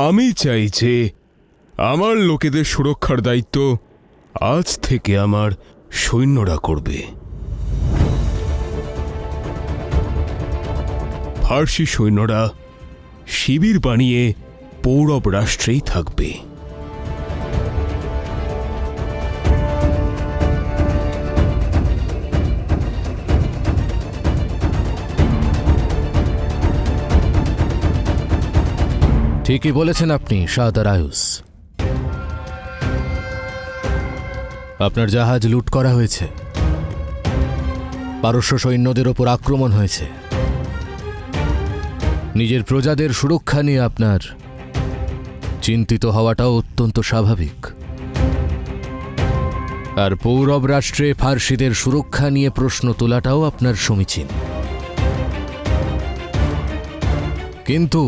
আমি চাই যে আমার লোকেদের সুরক্ষার দায়িত্ব আজ থেকে আমার সৈন্যরা করবে। ফার্সি সৈন্যরা শিবির বানিয়ে পৌরব রাষ্ট্রেই থাকবে। ঠিকই বলেছেন আপনি শাহ দারায়ুস। আপনার জাহাজ লুট করা হয়েছে, পারস্য সৈন্যদের ওপর আক্রমণ হয়েছে। নিজের প্রজাদের সুরক্ষা নিয়ে আপনার চিন্তিত হওয়াটাও অত্যন্ত স্বাভাবিক। আর পৌরব রাষ্ট্রে ফার্সিদের সুরক্ষা নিয়ে প্রশ্ন তোলাটাও আপনার সমীচীন। কিন্তু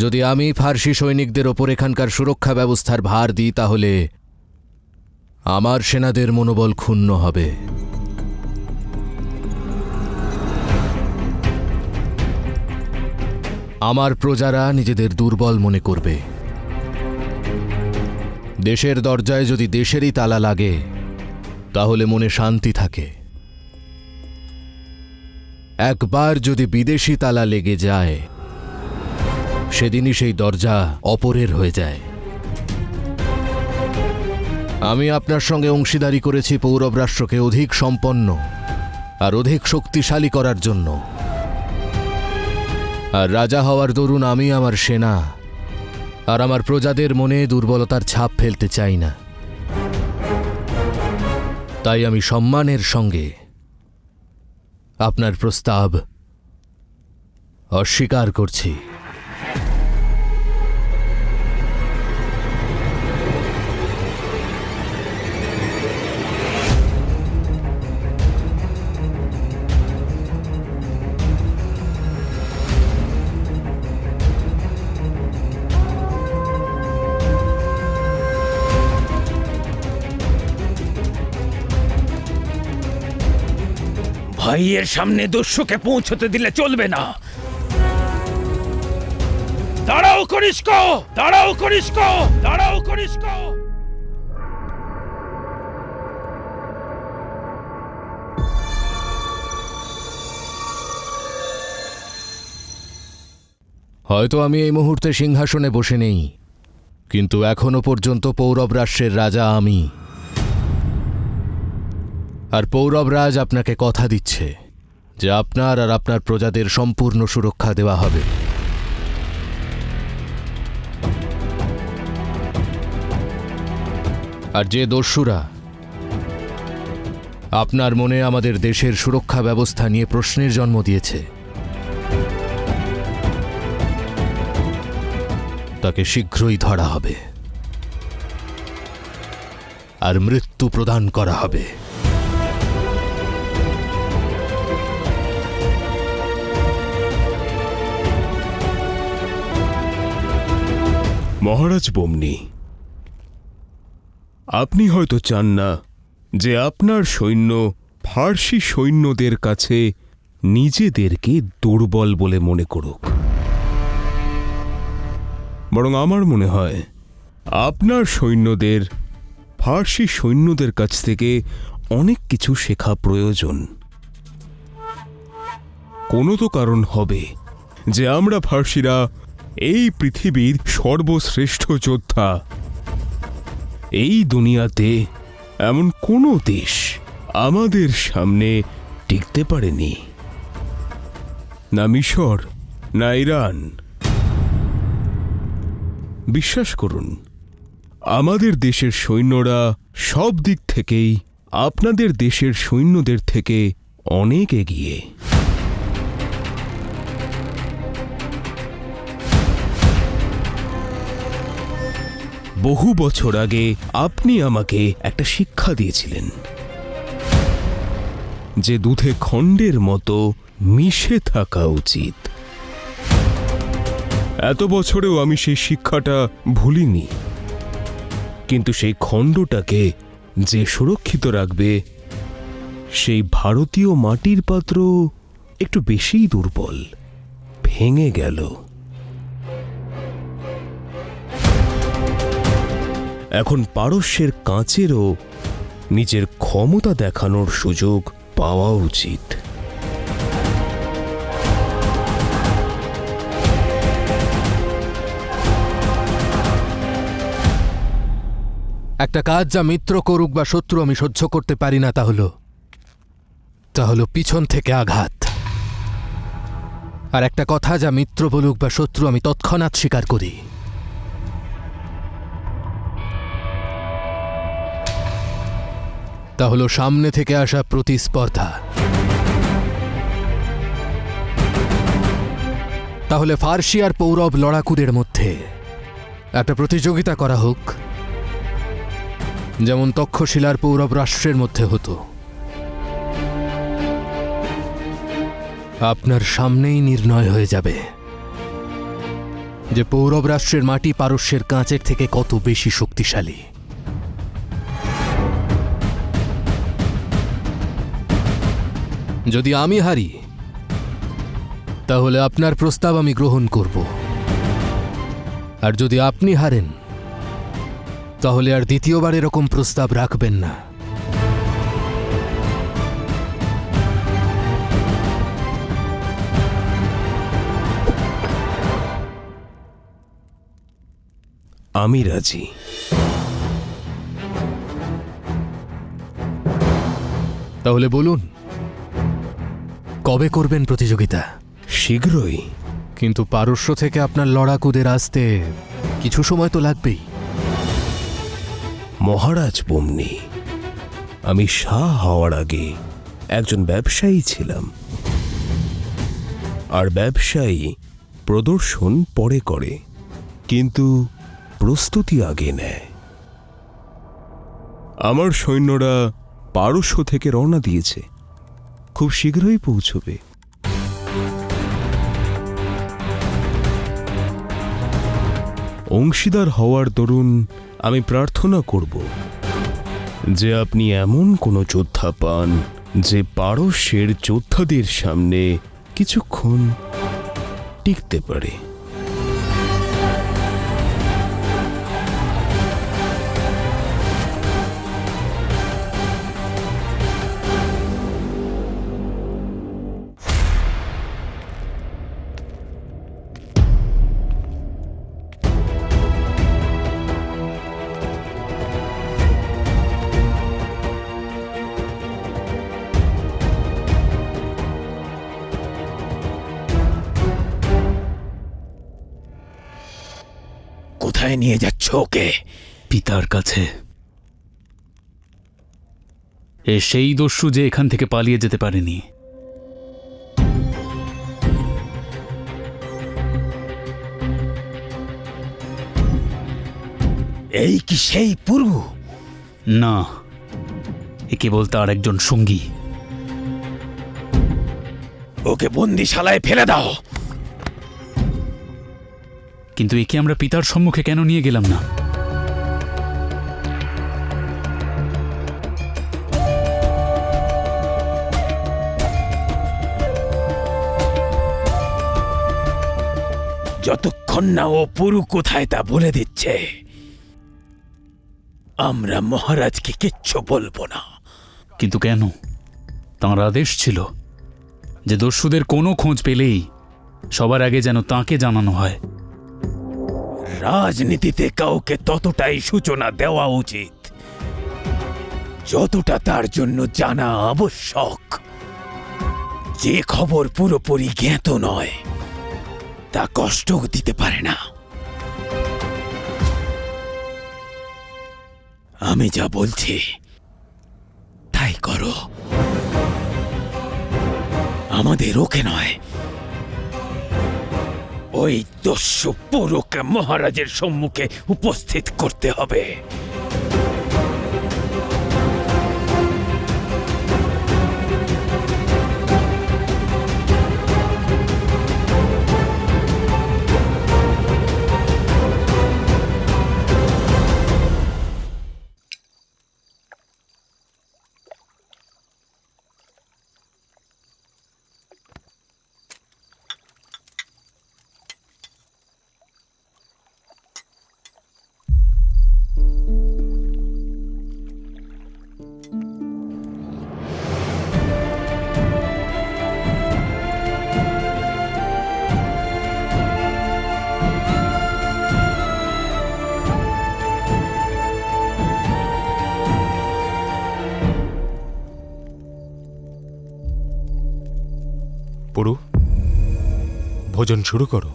যদি আমি ফার্সি সৈনিকদের ওপর এখানকার সুরক্ষা ব্যবস্থার ভার দিই, তাহলে আমার সেনাদের মনোবল ক্ষুণ্ণ হবে। আমার প্রজারা নিজেদের দুর্বল মনে করবে। দেশের দরজায় যদি দেশেরই তালা লাগে, তাহলে মনে শান্তি থাকে। একবার যদি বিদেশি তালা লেগে যায়, সেদিনই সেই দরজা অপরের হয়ে যায়। আমি আপনার সঙ্গে অংশীদারি করেছি পৌরব রাষ্ট্রকে অধিক সম্পন্ন আর অধিক শক্তিশালী করার জন্য। আর রাজা হওয়ার দরুন আমি আমার সেনা আর আমার প্রজাদের মনে দুর্বলতার ছাপ ফেলতে চাই না। তাই আমি সম্মানের সঙ্গে আপনার প্রস্তাব অস্বীকার করছি। ভাইয়ের সামনে দস্যুকে পৌঁছতে দিলে চলবে না। দাঁড়াও কনিষ্ক, দাঁড়াও কনিষ্ক, দাঁড়াও কনিষ্ক। হয়তো আমি এই মুহূর্তে সিংহাসনে বসে নেই, কিন্তু এখনো পর্যন্ত পৌরব রাষ্ট্রের রাজা আমি। আর পৌরবরাজ আপনাকে কথা দিচ্ছে যে আপনার আর আপনার প্রজাদের সম্পূর্ণ সুরক্ষা দেওয়া হবে। আর যে দস্যুরা আপনার মনে আমাদের দেশের সুরক্ষা ব্যবস্থা নিয়ে প্রশ্নের জন্ম দিয়েছে, তাকে শীঘ্রই ধরা হবে আর মৃত্যু প্রদান করা হবে। মহারাজ বমনি, আপনি হয়তো চান না যে আপনার সৈন্য ফার্সি সৈন্যদের কাছে নিজেদেরকে দুর্বল বলে মনে করুক। বরং আমার মনে হয় আপনার সৈন্যদের ফার্সি সৈন্যদের কাছ থেকে অনেক কিছু শেখা প্রয়োজন। কোনো তো কারণ হবে যে আমরা ফার্সিরা এই পৃথিবীর সর্বশ্রেষ্ঠ যোদ্ধা। এই দুনিয়াতে এমন কোনো দেশ আমাদের সামনে টিকতে পারেনি, না মিশর, না ইরান। বিশ্বাস করুন, আমাদের দেশের সৈন্যরা সব দিক থেকেই আপনাদের দেশের সৈন্যদের থেকে অনেক এগিয়ে। বহু বছর আগে আপনি আমাকে একটা শিক্ষা দিয়েছিলেন যে দুধে খণ্ডের মতো মিশে থাকা উচিত। এত বছরেও আমি সেই শিক্ষাটা ভুলিনি, কিন্তু সেই খণ্ডটাকে যে সুরক্ষিত রাখবে সেই ভারতীয় মাটির পাত্র একটু বেশিই দুর্বল, ভেঙে গেল। এখন পারস্যের কাঁচেরও নিজের ক্ষমতা দেখানোর সুযোগ পাওয়া উচিত। একটা কাজ যা মিত্র করুক বা শত্রু আমি সহ্য করতে পারি না, তা হলো পিছন থেকে আঘাত। আর একটা কথা যা মিত্র বলুক বা শত্রু আমি তৎক্ষণাৎ স্বীকার করি, তা হলো সামনে থেকে আসা প্রতিস্পর্ধা। তাহলে ফার্সি আর পৌরব লড়াকুদের মধ্যে একটা প্রতিযোগিতা করা হোক, যেমন তক্ষশিলার পৌরব রাষ্ট্রের মধ্যে হতো। আপনার সামনেই নির্ণয় হয়ে যাবে যে পৌরব রাষ্ট্রের মাটি পারস্যের কাঁচের থেকে কত বেশি শক্তিশালী। যদি আমি হারি, তাহলে আপনার প্রস্তাব আমি গ্রহণ করব, আর যদি আপনি হারেন, তাহলে আর দ্বিতীয়বার এরকম প্রস্তাব রাখবেন না। আমি রাজি। তাহলে বলুন, কবে করবেন প্রতিযোগিতা? শীঘ্রই। কিন্তু পারস্য থেকে আপনার লড়াকুদের আসতে কিছু সময় তো লাগবেই। মহারাজ বমনি, আমি শাহ হওয়ার আগে একজন ব্যবসায়ী ছিলাম, আর ব্যবসায়ী প্রদর্শন পরে করে, কিন্তু প্রস্তুতি আগে নেয়। আমার সৈন্যরা পারস্য থেকে রওনা দিয়েছে, খুব শীঘ্রই পৌঁছবে। অংশীদার হওয়ার দরুন আমি প্রার্থনা করব যে আপনি এমন কোনো যোদ্ধা পান যে পারস্যের যোদ্ধাদের সামনে কিছুক্ষণ টিকতে পারে। কোথায় নিয়ে যাচ্ছ ওকে? পিতার কাছে। এ সেই দস্যু যে এখান থেকে পালিয়ে যেতে পারেনি। এই কি সেই পুরু? না, এ কেবল তার একজন সঙ্গী। ওকে বন্দিশালায় ফেলে দাও। কিন্তু একে আমরা পিতার সম্মুখে কেন নিয়ে গেলাম না? যতক্ষণ না ও পুরু কোথায় তা বলে দিচ্ছে, আমরা মহারাজকে কিচ্ছু বলবো না। কিন্তু কেন? তাঁর আদেশ ছিল যে দস্যুদের কোনো খোঁজ পেলেই সবার আগে যেন তাঁকে জানানো হয়। রাজনীতিতে কাউকে ততটাই সূচনা দেওয়া উচিত যতটা তার জন্য জানা আবশ্যক। যে খবর পুরোপুরি জ্ঞাত নয় তা কষ্ট দিতে পারে না। আমি যা বলছি তাই করো। আমাদের ওকে নয়, ওই দস্যু পুরুকে মহারাজের সম্মুখে উপস্থিত করতে হবে। পুরু, ভোজন শুরু করো।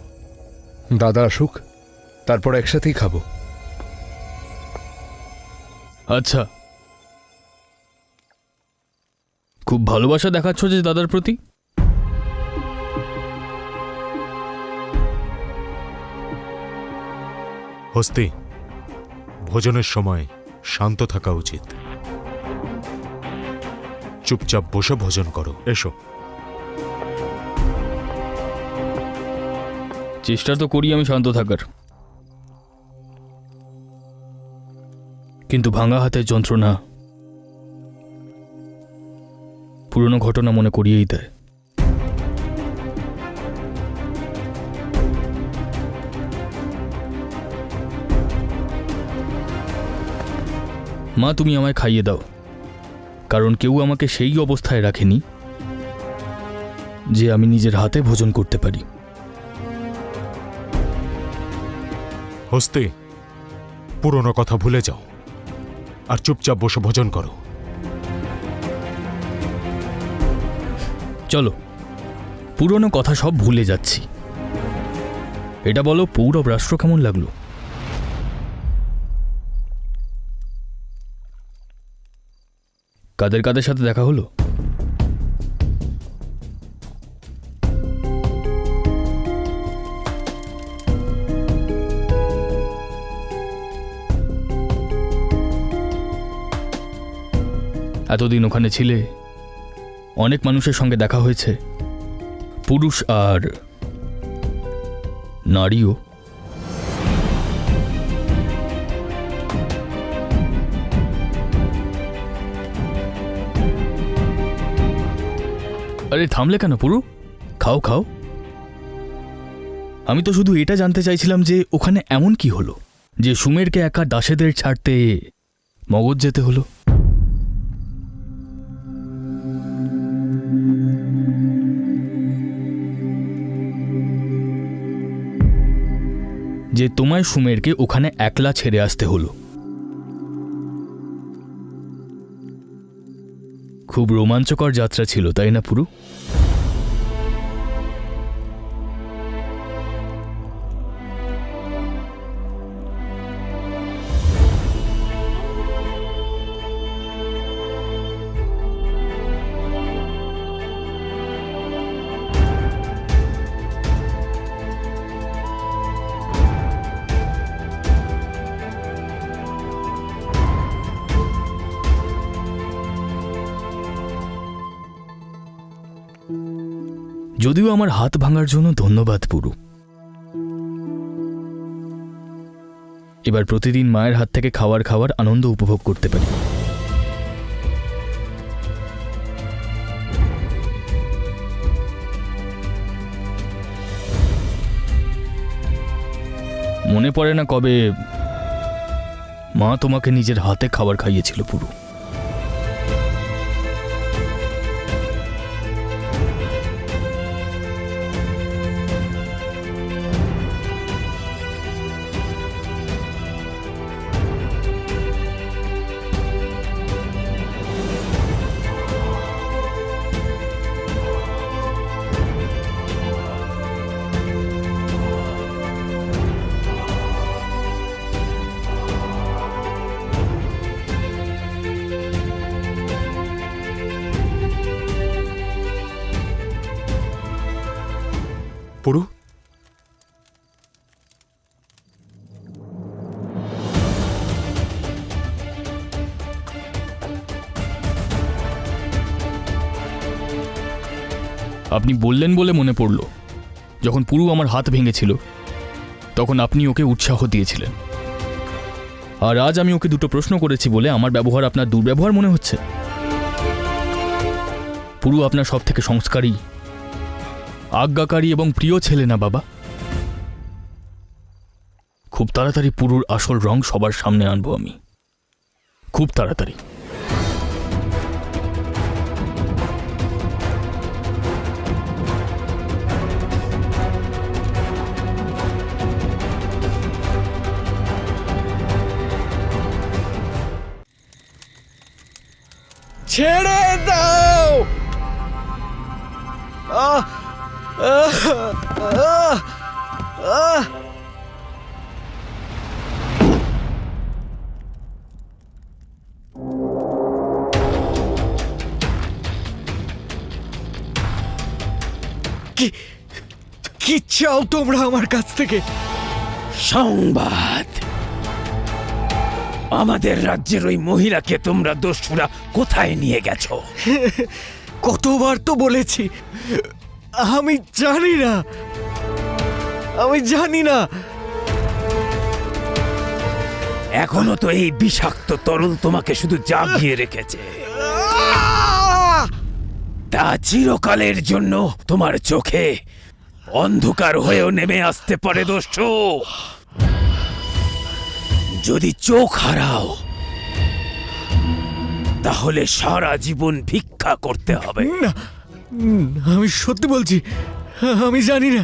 দাদা আসুক, তারপর একসাথেই খাবো। আচ্ছা, খুব ভালোবাসা দেখাচ্ছ যে দাদার প্রতি। হস্তি, ভোজনের সময় শান্ত থাকা উচিত। চুপচাপ বসে ভোজন করো। এসো। চেষ্টা তো করি আমি শান্ত থাকার, কিন্তু ভাঙা হাতের যন্ত্রণা পুরনো ঘটনা মনে করিয়েই দেয়। মা, তুমি আমায় খাইয়ে দাও, কারণ কেউ আমাকে সেই অবস্থায় রাখেনি যে আমি নিজের হাতে ভোজন করতে পারি। হস্তি, পুরনো কথা ভুলে যাও আর চুপচাপ বসে ভোজন করো। চলো, পুরনো কথা সব ভুলে যাচ্ছি। এটা বলো, পৌরব রাষ্ট্র কেমন লাগলো? কাদের কাদের সাথে দেখা হলো? এতদিন ওখানে ছিলে, অনেক মানুষের সঙ্গে দেখা হয়েছে, পুরুষ আর নারীও। আরে থামলে কেন পুরু? খাও খাও। আমি তো শুধু এটা জানতে চাইছিলাম যে ওখানে এমন কি হলো যে সুমেরকে একা দাসেদের ছাড়তে মগধ যেতে হলো। যে তোমায় সুমেরকে ওখানে একলা ছেড়ে আসতে হলো। খুব রোমাঞ্চকর যাত্রা ছিল, তাই না পুরু? যদিও আমার হাত ভাঙার জন্য ধন্যবাদ পুরু। এবার প্রতিদিন মায়ের হাত থেকে খাওয়ার আনন্দ উপভোগ করতে পারি। মনে পড়ে না কবে মা তোমাকে নিজের হাতে খাবার খাইয়েছিল পুরু। পুরু, আপনি বললেন বলে মনে পড়ল, যখন পুরু আমার হাত ভেঙেছিল তখন আপনি ওকে উৎসাহ দিয়েছিলেন। আর আজ আমি ওকে দুটো প্রশ্ন করেছি বলে আমার ব্যবহার আপনার দুর্ব্যবহার মনে হচ্ছে। পুরু আপনার সব থেকে সংস্কারী, আজ্ঞাকারী এবং প্রিয় ছেলে না বাবা? খুব তাড়াতাড়ি পুরুর আসল রং সবার সামনে আনবো আমি, খুব তাড়াতাড়ি। ছেড়ে দাও! কি চাও তোমরা আমার কাছ থেকে? সংবাদ। আমাদের রাজ্যের ওই মহিলাকে তোমরা দস্যুরা কোথায় নিয়ে গেছো? কতবার তো বলেছি আমি জানি না, আমি জানি না। এখনো তো এই বিষাক্ত তরল তোমাকে শুধু জাগিয়ে রেখেছে। তা চিরকালের জন্য তোমার চোখে অন্ধকার হয়েও নেমে আসতে পারে দস্যু। যদি চোখ হারাও তাহলে সারা জীবন ভিক্ষা করতে হবে। না, আমি সত্যি বলছি, আমি জানি না,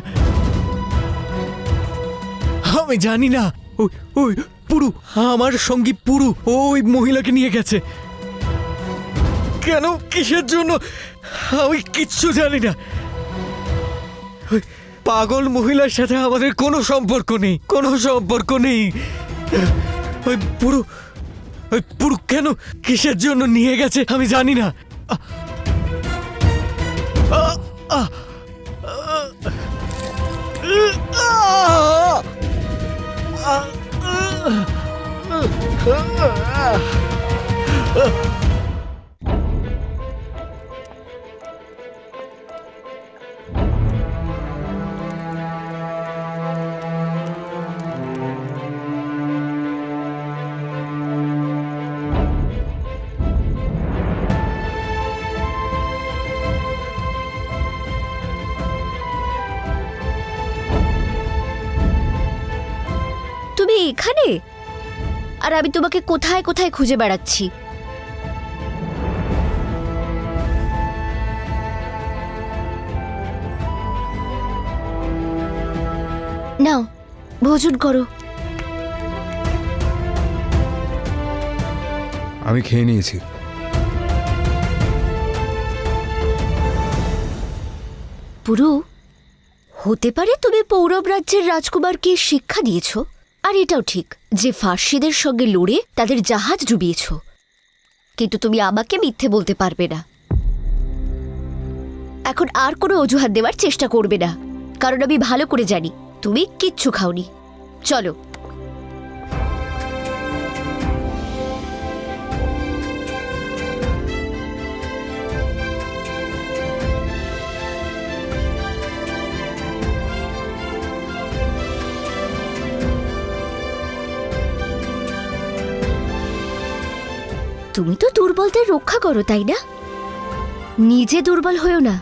আমি জানি না। ওই ওই পুরু, আমার সঙ্গী পুরু ওই মহিলাকে নিয়ে গেছে। কেন, কিসের জন্য, আমি কিচ্ছু জানি না। ওই পাগল মহিলার সাথে আমাদের কোনো সম্পর্ক নেই, কোনো সম্পর্ক নেই। ওই পুরু কেন, কিসের জন্য নিয়ে গেছে আমি জানি না। তুমি এখানে? আর আমি তোমাকে কোথায় কোথায় খুঁজে বেড়াচ্ছি। নাও, ভোজন করো। আমি খেয়ে নিয়েছি। পুরু, হতে পারে তুমি পৌরব রাজ্যের রাজকুমারকে শিক্ষা দিয়েছ, আর এটাও ঠিক যে ফার্সিদের সঙ্গে লড়ে তাদের জাহাজ ডুবিয়েছ, কিন্তু তুমি আমাকে মিথ্যে বলতে পারবে না। এখন আর কোনো অজুহাত দেওয়ার চেষ্টা করবে না, কারণ আমি ভালো করে জানি তুমি কিচ্ছু খাওনি। চলো। তুমি তো দুর্বলদের রক্ষা করো, তাই না? নিজে দুর্বল হয়েও না।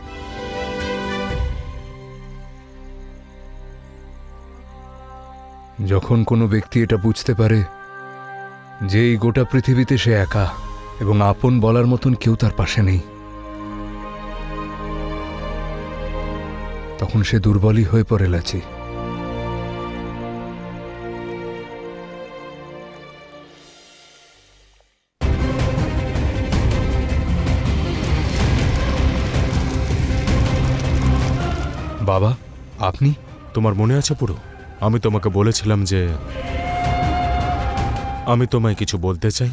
যখন কোনো ব্যক্তি এটা বুঝতে পারে যে এই গোটা পৃথিবীতে সে একা এবং আপন বলার মতন কেউ তার পাশে নেই, তখন সে দুর্বলই হয়ে পড়ে লাচি। বাবা, আপনি? তোমার মনে আছে পুরো, আমি তোমাকে বলেছিলাম যে আমি তোমায় কিছু বলতে চাই।